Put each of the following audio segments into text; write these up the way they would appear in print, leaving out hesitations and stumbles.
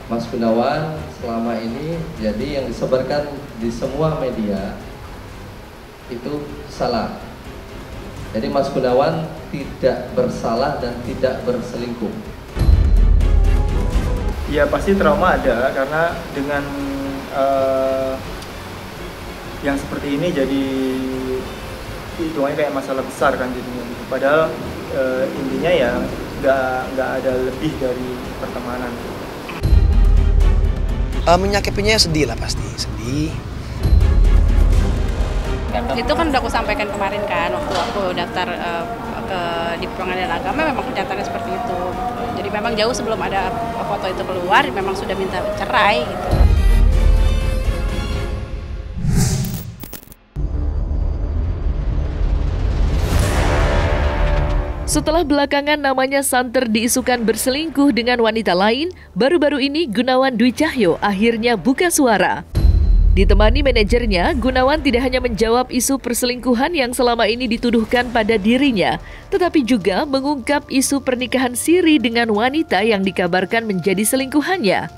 Mas Gunawan selama ini jadi yang disebarkan di semua media itu salah. Jadi Mas Gunawan tidak bersalah dan tidak berselingkuh. Ya pasti trauma ada, karena dengan yang seperti ini jadi hitungannya kayak masalah besar kan jadinya. Padahal intinya ya nggak ada lebih dari pertemanan. Menyakapinya sedih lah, pasti sedih. Itu kan udah aku sampaikan kemarin kan, waktu aku daftar di pengadilan agama, memang kenyataannya seperti itu. Jadi memang jauh sebelum ada foto itu keluar, memang sudah minta cerai gitu. Setelah belakangan namanya santer diisukan berselingkuh dengan wanita lain, baru-baru ini Gunawan Dwi Cahyo akhirnya buka suara. Ditemani manajernya, Gunawan tidak hanya menjawab isu perselingkuhan yang selama ini dituduhkan pada dirinya, tetapi juga mengungkap isu pernikahan siri dengan wanita yang dikabarkan menjadi selingkuhannya.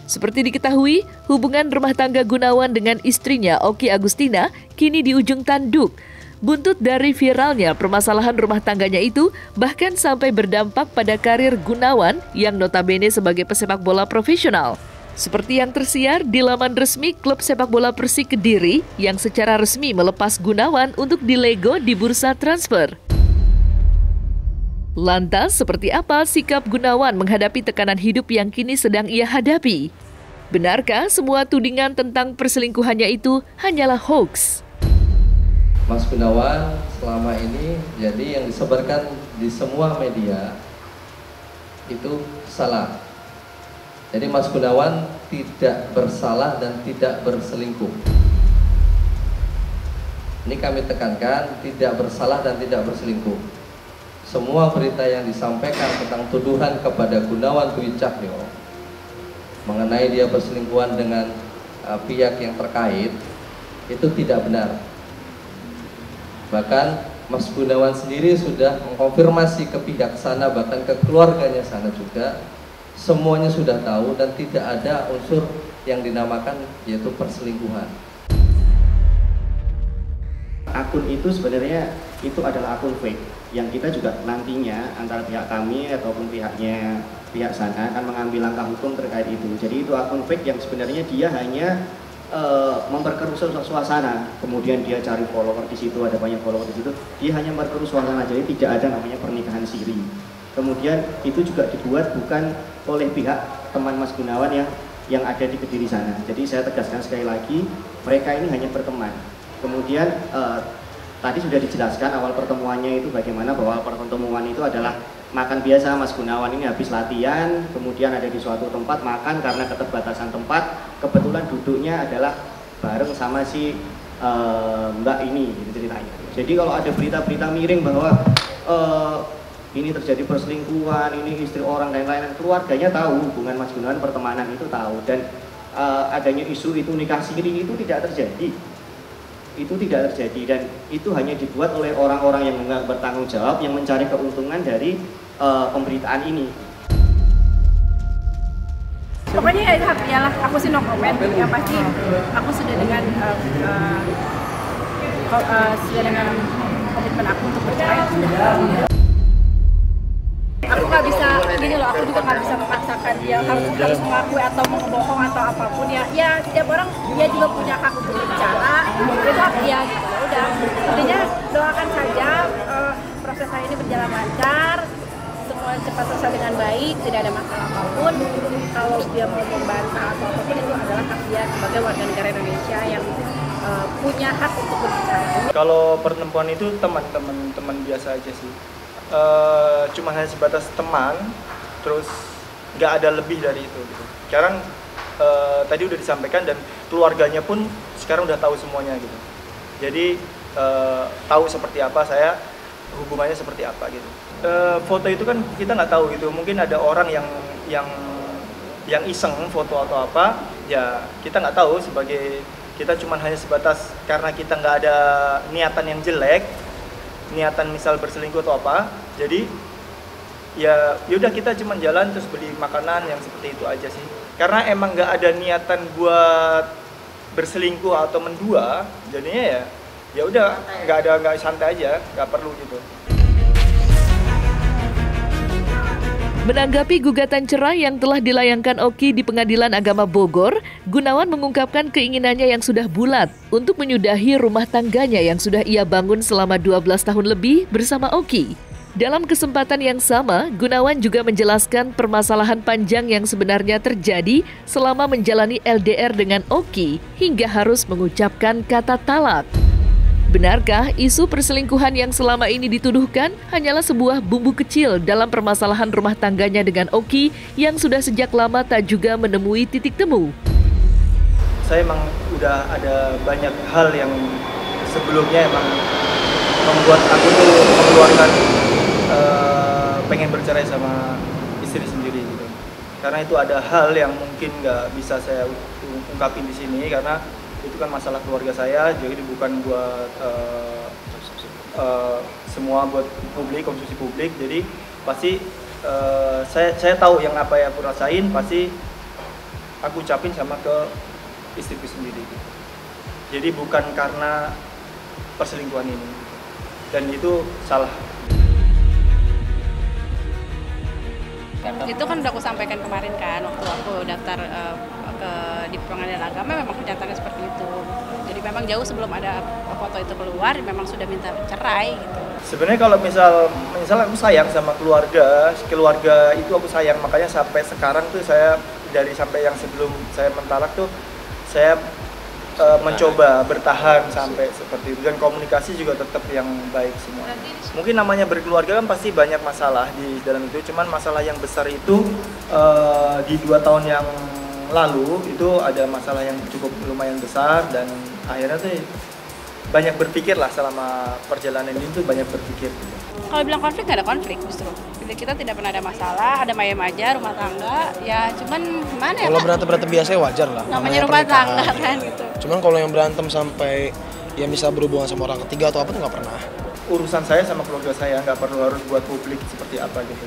Seperti diketahui, hubungan rumah tangga Gunawan dengan istrinya Oki Agustina kini di ujung tanduk. Buntut dari viralnya permasalahan rumah tangganya itu bahkan sampai berdampak pada karir Gunawan yang notabene sebagai pesepak bola profesional. Seperti yang tersiar di laman resmi klub sepak bola Persik Kediri yang secara resmi melepas Gunawan untuk dilego di bursa transfer. Lantas, seperti apa sikap Gunawan menghadapi tekanan hidup yang kini sedang ia hadapi? Benarkah semua tudingan tentang perselingkuhannya itu hanyalah hoax? Mas Gunawan selama ini jadi yang disebarkan di semua media itu salah. Jadi Mas Gunawan tidak bersalah dan tidak berselingkuh. Ini kami tekankan, tidak bersalah dan tidak berselingkuh. Semua berita yang disampaikan tentang tuduhan kepada Gunawan Dwi Cahyo mengenai dia berselingkuhan dengan pihak yang terkait itu tidak benar. Bahkan Mas Gunawan sendiri sudah mengkonfirmasi ke pihak sana, bahkan ke keluarganya sana juga, semuanya sudah tahu dan tidak ada unsur yang dinamakan yaitu perselingkuhan. Akun itu sebenarnya itu adalah akun fake yang kita juga nantinya antara pihak kami ataupun pihak sana akan mengambil langkah hukum terkait itu. Jadi itu akun fake yang sebenarnya dia hanya memperkeruh suasana, kemudian dia cari follower di situ, ada banyak follower di situ, dia hanya memperkeruh suasana, jadi tidak ada namanya pernikahan siri. Kemudian itu juga dibuat bukan oleh pihak teman Mas Gunawan yang ada di Kediri sana. Jadi saya tegaskan sekali lagi, mereka ini hanya berteman. Kemudian tadi sudah dijelaskan awal pertemuannya itu bagaimana, bahwa awal pertemuan itu adalah makan biasa. Mas Gunawan ini habis latihan, kemudian ada di suatu tempat makan karena keterbatasan tempat, kebetulan duduknya adalah bareng sama si Mbak ini, gitu ceritanya. Jadi kalau ada berita-berita miring bahwa ini terjadi perselingkuhan, ini istri orang dan lain-lain, keluarganya tahu, hubungan Mas Gunawan pertemanan itu tahu, dan adanya isu itu nikah siri itu tidak terjadi. Itu tidak terjadi, dan itu hanya dibuat oleh orang-orang yang nggak bertanggung jawab, yang mencari keuntungan dari pemberitaan ini. Pokoknya ya aku sih no comment. Yang pasti aku sudah dengan komitmen aku untuk bercerai sudah. Aku nggak bisa gini loh, aku juga nggak bisa memaksakan dia harus mengakui atau bohong atau apapun ya. Ya setiap orang dia juga punya hak untuk berbicara. Itu hak dia gitu. Udah, intinya doakan saja proses saya ini berjalan lancar, semua cepat selesai dengan baik, tidak ada masalah apapun. Kalau dia mau membantah atau apapun itu adalah hak dia sebagai warga negara Indonesia yang punya hak untuk berbicara. Kalau pertemuan itu teman biasa aja sih. Cuma hanya sebatas teman, terus nggak ada lebih dari itu gitu. Sekarang tadi udah disampaikan dan keluarganya pun sekarang udah tahu semuanya gitu. Jadi tahu seperti apa saya, hubungannya seperti apa gitu. Foto itu kan kita nggak tahu gitu, mungkin ada orang yang iseng foto atau apa, ya kita nggak tahu. Sebagai kita cuma hanya sebatas karena kita nggak ada niatan yang jelek, niatan misal berselingkuh atau apa, jadi ya udah kita cuma jalan terus beli makanan yang seperti itu aja sih. Karena emang nggak ada niatan buat berselingkuh atau mendua, jadinya ya udah nggak santai aja, nggak perlu gitu. Menanggapi gugatan cerai yang telah dilayangkan Oki di Pengadilan Agama Bogor, Gunawan mengungkapkan keinginannya yang sudah bulat untuk menyudahi rumah tangganya yang sudah ia bangun selama 12 tahun lebih bersama Oki. Dalam kesempatan yang sama, Gunawan juga menjelaskan permasalahan panjang yang sebenarnya terjadi selama menjalani LDR dengan Oki hingga harus mengucapkan kata talak. Benarkah isu perselingkuhan yang selama ini dituduhkan hanyalah sebuah bumbu kecil dalam permasalahan rumah tangganya dengan Oki yang sudah sejak lama tak juga menemui titik temu? Saya emang udah ada banyak hal yang sebelumnya emang membuat aku tuh mengeluarkan pengen bercerai sama istri sendiri gitu. Karena itu ada hal yang mungkin nggak bisa saya ungkapin di sini karena itu kan masalah keluarga saya, jadi bukan buat semua buat publik, konsumsi publik. Jadi pasti saya tahu yang apa yang aku rasain, pasti aku ucapin sama ke istriku sendiri. Jadi bukan karena perselingkuhan ini, dan itu salah. Itu kan udah aku sampaikan kemarin kan, waktu aku daftar di Pengadilan Agama memang kenyataannya seperti itu. Jadi memang jauh sebelum ada foto itu keluar, memang sudah minta cerai gitu. Sebenarnya kalau misal aku sayang sama keluarga itu aku sayang, makanya sampai sekarang tuh saya dari sampai yang sebelum saya mentalak tuh saya mencoba bertahan sampai seperti itu, dan komunikasi juga tetap yang baik semua. Mungkin namanya berkeluarga kan pasti banyak masalah di dalam itu, cuman masalah yang besar itu di 2 tahun yang lalu itu ada masalah yang cukup lumayan besar, dan akhirnya tuh banyak berpikir lah selama perjalanan ini tuh banyak berpikir. Kalau bilang konflik, nggak ada konflik justru. Kita tidak pernah ada masalah, ada mayem aja rumah tangga. Ya cuman gimana ya? Kalau berantem biasanya wajar lah. Namanya rumah tangga kan gitu. Cuman kalau yang berantem sampai ya bisa berhubungan sama orang ketiga atau apa tuh nggak pernah. Urusan saya sama keluarga saya, nggak perlu harus buat publik seperti apa gitu.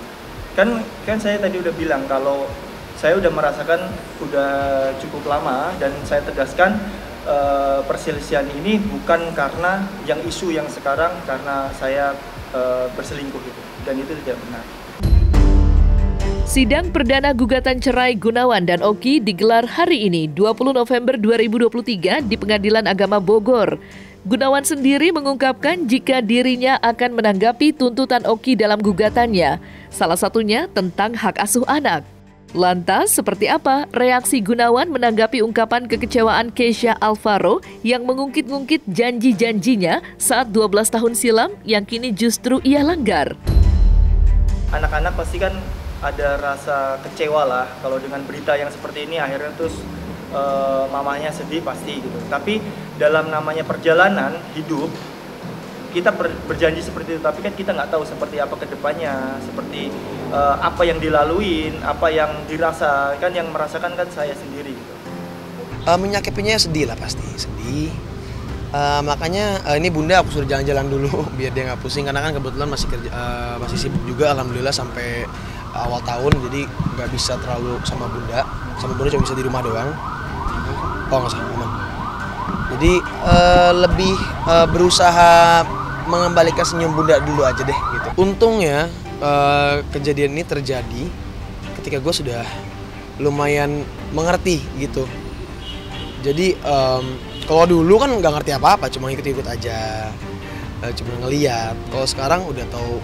Kan saya tadi udah bilang kalau saya udah merasakan udah cukup lama, dan saya tegaskan perselisihan ini bukan karena yang isu yang sekarang karena saya berselingkuh gitu, dan itu tidak benar. Sidang perdana gugatan cerai Gunawan dan Oki digelar hari ini 20 November 2023 di Pengadilan Agama Bogor. Gunawan sendiri mengungkapkan jika dirinya akan menanggapi tuntutan Oki dalam gugatannya, salah satunya tentang hak asuh anak. Lantas, seperti apa reaksi Gunawan menanggapi ungkapan kekecewaan Keisha Alvaro yang mengungkit-ungkit janji-janjinya saat 12 tahun silam yang kini justru ia langgar? Anak-anak pasti kan ada rasa kecewa lah kalau dengan berita yang seperti ini, akhirnya terus mamanya sedih pasti gitu. Tapi dalam namanya perjalanan hidup, kita berjanji seperti itu, tapi kan kita nggak tahu seperti apa kedepannya, seperti apa yang dilaluin, apa yang dirasa, kan yang merasakan kan saya sendiri gitu. Menyakapinya sedih lah pasti, sedih. Makanya ini bunda aku suruh jalan-jalan dulu biar dia nggak pusing, karena kan kebetulan masih sibuk juga alhamdulillah sampai awal tahun, jadi nggak bisa terlalu sama bunda cuma bisa di rumah doang. Oh nggak salah, aman. Jadi lebih berusaha mengembalikan senyum bunda dulu aja deh gitu. Untungnya kejadian ini terjadi ketika gue sudah lumayan mengerti gitu. Jadi kalau dulu kan nggak ngerti apa-apa, cuma ikut-ikut aja, cuma ngeliat. Kalau sekarang udah tahu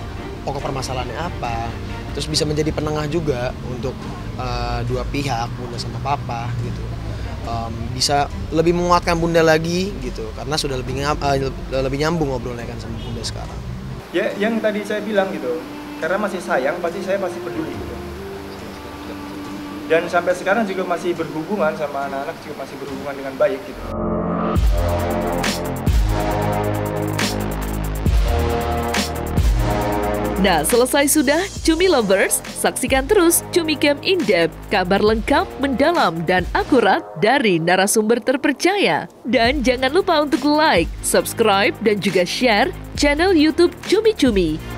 pokok permasalahannya apa, terus bisa menjadi penengah juga untuk dua pihak, bunda sama papa gitu. Bisa lebih menguatkan bunda lagi gitu, karena sudah lebih nyambung ngobrolnya kan sama bunda sekarang. Ya, yang tadi saya bilang gitu, karena masih sayang, saya pasti peduli gitu. Dan sampai sekarang juga masih berhubungan sama anak-anak, juga masih berhubungan dengan baik gitu. Nah, selesai sudah Cumi Lovers? Saksikan terus Cumi Camp In-Depth, kabar lengkap, mendalam, dan akurat dari narasumber terpercaya. Dan jangan lupa untuk like, subscribe, dan juga share channel YouTube Cumi Cumi.